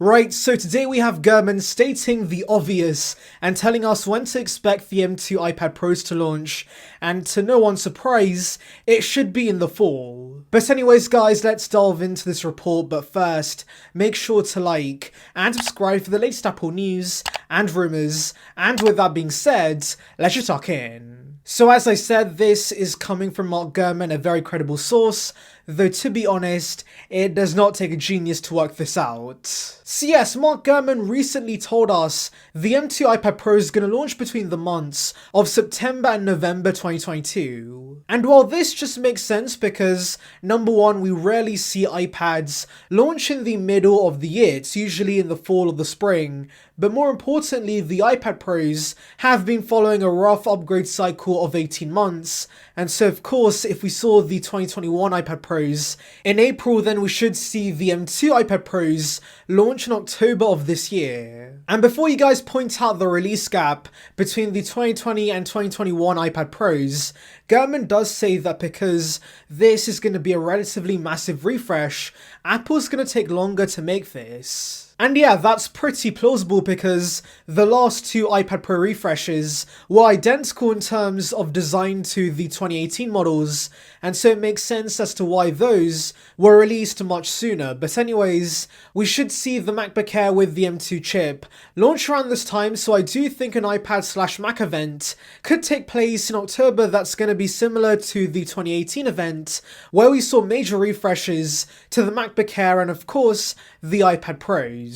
Right, so today we have Gurman stating the obvious and telling us when to expect the M2 iPad Pros to launch, and to no one's surprise, it should be in the fall. But anyways guys, let's delve into this report, but first, make sure to like and subscribe for the latest Apple news and rumours, and with that being said, let's just tuck in. So as I said, this is coming from Mark Gurman, a very credible source, though to be honest, it does not take a genius to work this out. So yes, Mark Gurman recently told us the M2 iPad Pro is going to launch between the months of September and November 2022. And while this just makes sense because, number one, we rarely see iPads launch in the middle of the year, it's usually in the fall or the spring, but more importantly, the iPad Pros have been following a rough upgrade cycle of 18 months, and so of course, if we saw the 2021 iPad Pros in April, then we should see the M2 iPad Pros launch in October of this year. And before you guys point out the release gap between the 2020 and 2021 iPad Pros, Gurman does say that because this is going to be a relatively massive refresh, Apple's going to take longer to make this. And yeah, that's pretty plausible because the last two iPad Pro refreshes were identical in terms of design to the 2018 models, and so it makes sense as to why those were released much sooner. But anyways, we should see the MacBook Air with the M2 chip launch around this time, so I do think an iPad/Mac event could take place in October that's going to be similar to the 2018 event, where we saw major refreshes to the MacBook Air and of course the iPad Pros.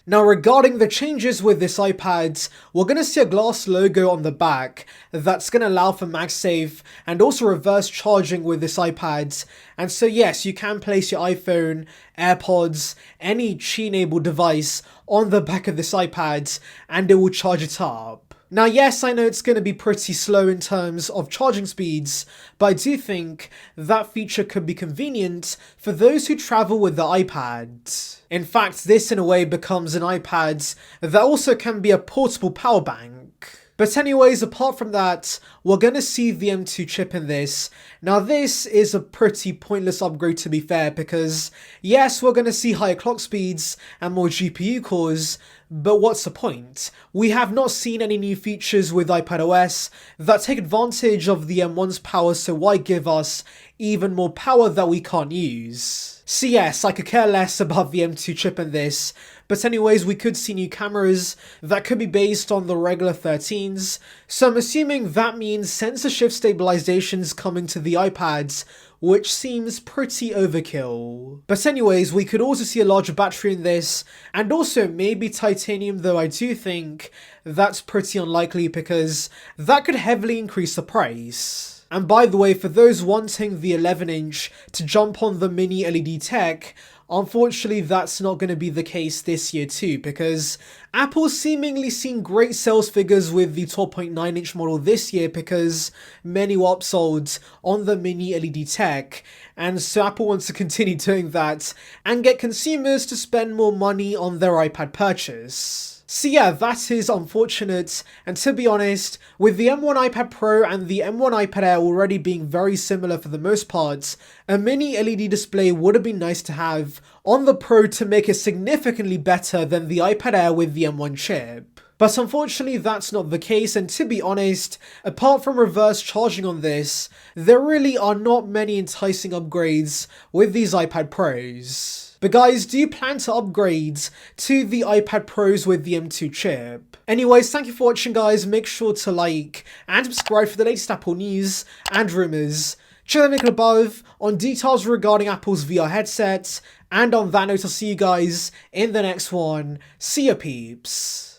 Now regarding the changes with this iPad, we're going to see a glass logo on the back that's going to allow for MagSafe and also reverse charging with this iPad. And so yes, you can place your iPhone, AirPods, any Qi-enabled device on the back of this iPad and it will charge it up. Now yes, I know it's going to be pretty slow in terms of charging speeds, but I do think that feature could be convenient for those who travel with the iPad. In fact, this in a way becomes an iPad that also can be a portable power bank. But anyways, apart from that, we're going to see the M2 chip in this. Now this is a pretty pointless upgrade to be fair, because yes, we're going to see higher clock speeds and more GPU cores, but what's the point? We have not seen any new features with iPadOS that take advantage of the M1's power, so why give us even more power that we can't use? So yes, I could care less about the M2 chip in this, but anyways, we could see new cameras that could be based on the regular 13s, so I'm assuming that means sensor shift stabilizations coming to the iPads, which seems pretty overkill. But anyways, we could also see a larger battery in this, and also maybe titanium, though I do think that's pretty unlikely because that could heavily increase the price. And by the way, for those wanting the 11-inch to jump on the mini LED tech, unfortunately that's not going to be the case this year too, because Apple's seemingly seen great sales figures with the 12.9-inch model this year because many were upsold on the mini LED tech, and so Apple wants to continue doing that and get consumers to spend more money on their iPad purchase. So yeah, that is unfortunate, and to be honest, with the M1 iPad Pro and the M1 iPad Air already being very similar for the most part, a mini LED display would have been nice to have on the Pro to make it significantly better than the iPad Air with the M1 chip. But unfortunately that's not the case, and to be honest, apart from reverse charging on this, there really are not many enticing upgrades with these iPad Pros. But guys, do you plan to upgrade to the iPad Pros with the M2 chip? Anyways, thank you for watching guys, make sure to like and subscribe for the latest Apple news and rumours. Check the link above on details regarding Apple's VR headset, and on that note I'll see you guys in the next one. See ya peeps.